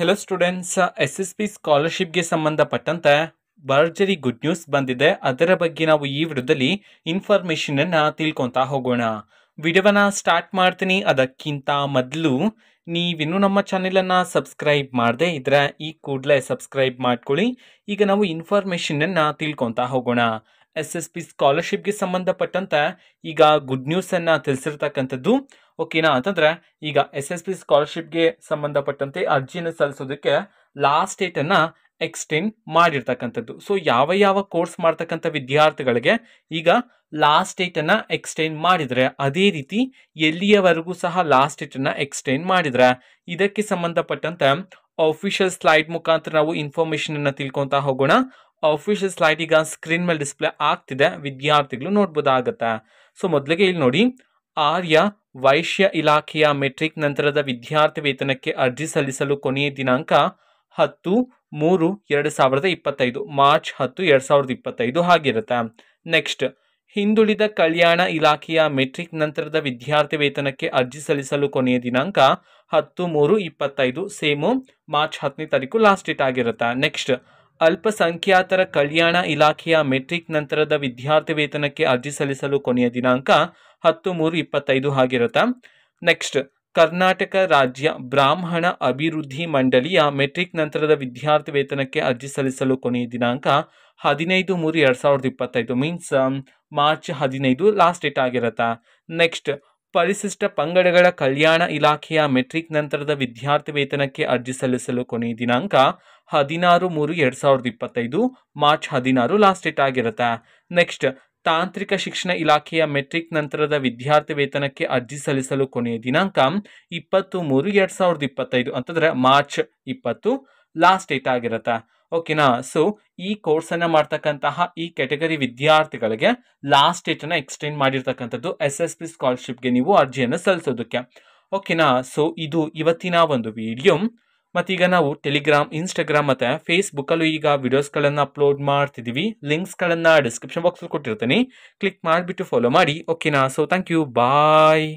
Hello students, S S P ಸ್ಕಾಲರ್ಶಿಪ್ಗೆ ಸಂಬಂಧಪಟ್ಟಂತೆ ಭರ್ಜರಿ ಗುಡ್ ನ್ಯೂಸ್ ಬಂದಿದೆ. ಅದರ ಬಗ್ಗೆ ನಾವು ಈ ವಿಡಿಯೋದಲ್ಲಿ ಇನ್ಫಾರ್ಮೇಷನ್ ಅನ್ನ ತಿಳ್ಕೊಂತಾ ಹೋಗೋಣ. ವಿಡಿಯೋವನ್ನ ಸ್ಟಾರ್ಟ್ ಮಾಡ್ತೀನಿ. ಅದಕ್ಕಿಂತ ಮೊದಲು ನೀವಿನ್ನೂ ನಮ್ಮ ಚಾನೆಲನ್ನು ಸಬ್ಸ್ಕ್ರೈಬ್ ಮಾಡದೆ ಇದ್ರೆ ಈ ಕೂಡಲೇ ಸಬ್ಸ್ಕ್ರೈಬ್ ಮಾಡ್ಕೊಳ್ಳಿ. ಈಗ ನಾವು ಇನ್ಫಾರ್ಮೇಷನ್ ಅನ್ನ ತಿಳ್ಕೊಂತಾ ಹೋಗೋಣ. ಎಸ್ ಎಸ್ ಪಿ ಸ್ಕಾಲರ್ಶಿಪ್ಗೆ ಸಂಬಂಧಪಟ್ಟಂತೆ ಈಗ ಗುಡ್ ನ್ಯೂಸ್ ಅನ್ನ ತಿಳಿಸಿರ್ತಕ್ಕಂಥದ್ದು. ಓಕೆನಾ ಅಂತಂದ್ರೆ ಈಗ ಎಸ್ ಎಸ್ ಪಿ ಸ್ಕಾಲರ್ಶಿಪ್ಗೆ ಸಂಬಂಧಪಟ್ಟಂತೆ ಅರ್ಜಿಯನ್ನು ಸಲ್ಲಿಸೋದಕ್ಕೆ ಲಾಸ್ಟ್ ಡೇಟ್ ಅನ್ನ ಎಕ್ಸ್ಟೆಂಡ್ ಮಾಡಿರ್ತಕ್ಕಂಥದ್ದು. ಸೊ ಯಾವ ಕೋರ್ಸ್ ಮಾಡ್ತಕ್ಕಂಥ ವಿದ್ಯಾರ್ಥಿಗಳಿಗೆ ಈಗ ಲಾಸ್ಟ್ ಡೇಟ್ ಅನ್ನ ಎಕ್ಸ್ಟೆಂಡ್ ಮಾಡಿದ್ರೆ, ಅದೇ ರೀತಿ ಎಲ್ಲಿಯವರೆಗೂ ಸಹ ಲಾಸ್ಟ್ ಡೇಟ್ ಅನ್ನ ಎಕ್ಸ್ಟೆಂಡ್ ಮಾಡಿದ್ರೆ, ಇದಕ್ಕೆ ಸಂಬಂಧಪಟ್ಟಂತೆ ಅಫಿಷಿಯಲ್ ಸ್ಲೈಡ್ ಮುಖಾಂತರ ನಾವು ಇನ್ಫಾರ್ಮೇಶನ್ ಅನ್ನ ತಿಳ್ಕೊಂತಾ ಹೋಗೋಣ. ಅಫಿಷಿಯಲ್ ಸ್ಲೈಡ್ ಈಗ ಸ್ಕ್ರೀನ್ ಮೇಲೆ ಡಿಸ್ಪ್ಲೇ ಆಗ್ತಿದೆ, ವಿದ್ಯಾರ್ಥಿಗಳು ನೋಡ್ಬೋದಾಗತ್ತೆ. ಸೊ ಮೊದಲಿಗೆ ಇಲ್ಲಿ ನೋಡಿ, ಆರ್ಯ ವೈಶ್ಯ ಇಲಾಖೆಯ ಮೆಟ್ರಿಕ್ ನಂತರದ ವಿದ್ಯಾರ್ಥಿ ವೇತನಕ್ಕೆ ಅರ್ಜಿ ಸಲ್ಲಿಸಲು ಕೊನೆಯ ದಿನಾಂಕ 10/3/2025 ಮಾರ್ಚ್ 10/2025 ಆಗಿರುತ್ತೆ. ನೆಕ್ಸ್ಟ್, ಹಿಂದುಳಿದ ಕಲ್ಯಾಣ ಇಲಾಖೆಯ ಮೆಟ್ರಿಕ್ ನಂತರದ ವಿದ್ಯಾರ್ಥಿ ವೇತನಕ್ಕೆ ಅರ್ಜಿ ಸಲ್ಲಿಸಲು ಕೊನೆಯ ದಿನಾಂಕ 10/3/25 ಸೇಮು ಮಾರ್ಚ್ 10ನೇ ತಾರೀಕು ಲಾಸ್ಟ್ ಡೇಟ್ ಆಗಿರುತ್ತೆ. ನೆಕ್ಸ್ಟ್, ಅಲ್ಪಸಂಖ್ಯಾತರ ಕಲ್ಯಾಣ ಇಲಾಖೆಯ ಮೆಟ್ರಿಕ್ ನಂತರದ ವಿದ್ಯಾರ್ಥಿ ವೇತನಕ್ಕೆ ಅರ್ಜಿ ಸಲ್ಲಿಸಲು ಕೊನೆಯ ದಿನಾಂಕ 10/3/25 ಆಗಿರುತ್ತೆ. ನೆಕ್ಸ್ಟ್, ಕರ್ನಾಟಕ ರಾಜ್ಯ ಬ್ರಾಹ್ಮಣ ಅಭಿವೃದ್ಧಿ ಮಂಡಳಿಯ ಮೆಟ್ರಿಕ್ ನಂತರದ ವಿದ್ಯಾರ್ಥಿ ವೇತನಕ್ಕೆ ಅರ್ಜಿ ಸಲ್ಲಿಸಲು ಕೊನೆಯ ದಿನಾಂಕ 15/3/2025 ಮೀನ್ಸ್ ಮಾರ್ಚ್ 15 ಲಾಸ್ಟ್ ಡೇಟ್ ಆಗಿರುತ್ತೆ. ನೆಕ್ಸ್ಟ್, ಪರಿಶಿಷ್ಟ ಪಂಗಡಗಳ ಕಲ್ಯಾಣ ಇಲಾಖೆಯ ಮೆಟ್ರಿಕ್ ನಂತರದ ವಿದ್ಯಾರ್ಥಿ ವೇತನಕ್ಕೆ ಅರ್ಜಿ ಸಲ್ಲಿಸಲು ಕೊನೆಯ ದಿನಾಂಕ 16/3/2025 ಮಾರ್ಚ್ 16 ಲಾಸ್ಟ್ ಡೇಟ್ ಆಗಿರುತ್ತೆ. ನೆಕ್ಸ್ಟ್, ತಾಂತ್ರಿಕ ಶಿಕ್ಷಣ ಇಲಾಖೆಯ ಮೆಟ್ರಿಕ್ ನಂತರದ ವಿದ್ಯಾರ್ಥಿ ವೇತನಕ್ಕೆ ಅರ್ಜಿ ಸಲ್ಲಿಸಲು ಕೊನೆಯ ದಿನಾಂಕ 20/3/2025 ಅಂತಂದ್ರೆ ಮಾರ್ಚ್ 20 ಲಾಸ್ಟ್ ಡೇಟ್ ಆಗಿರುತ್ತೆ. ಓಕೆನಾ. ಸೊ ಈ ಕೋರ್ಸ್ ಅನ್ನ ಮಾಡ್ತಕ್ಕಂತಹ ಈ ಕ್ಯಾಟಗರಿ ವಿದ್ಯಾರ್ಥಿಗಳಿಗೆ ಲಾಸ್ಟ್ ಡೇಟ್ ಅನ್ನ ಎಕ್ಸ್ಟೆಂಡ್ ಮಾಡಿರ್ತಕ್ಕಂಥದ್ದು ಎಸ್ ಎಸ್ ಪಿ ಸ್ಕಾಲರ್ಶಿಪ್ಗೆ ನೀವು ಅರ್ಜಿಯನ್ನು ಸಲ್ಲಿಸೋದಕ್ಕೆ. ಓಕೆನಾ. ಸೊ ಇದು ಇವತ್ತಿನ ಒಂದು ವಿಡಿಯೋ. ಮತ್ತೀಗ ನಾವು ಟೆಲಿಗ್ರಾಮ್, ಇನ್ಸ್ಟಾಗ್ರಾಮ್ ಮತ್ತೆ ಫೇಸ್ಬುಕ್ ಅಲ್ಲೂ ಈಗ ವಿಡಿಯೋಸ್ಗಳನ್ನು ಅಪ್ಲೋಡ್ ಮಾಡ್ತಿದ್ದೀವಿ. ಲಿಂಕ್ಸ್ಗಳನ್ನು ಡಿಸ್ಕ್ರಿಪ್ಷನ್ ಬಾಕ್ಸಲ್ಲಿ ಕೊಟ್ಟಿರ್ತೀನಿ, ಕ್ಲಿಕ್ ಮಾಡಿಬಿಟ್ಟು ಫಾಲೋ ಮಾಡಿ. ಓಕೆನಾ. So thank you, bye.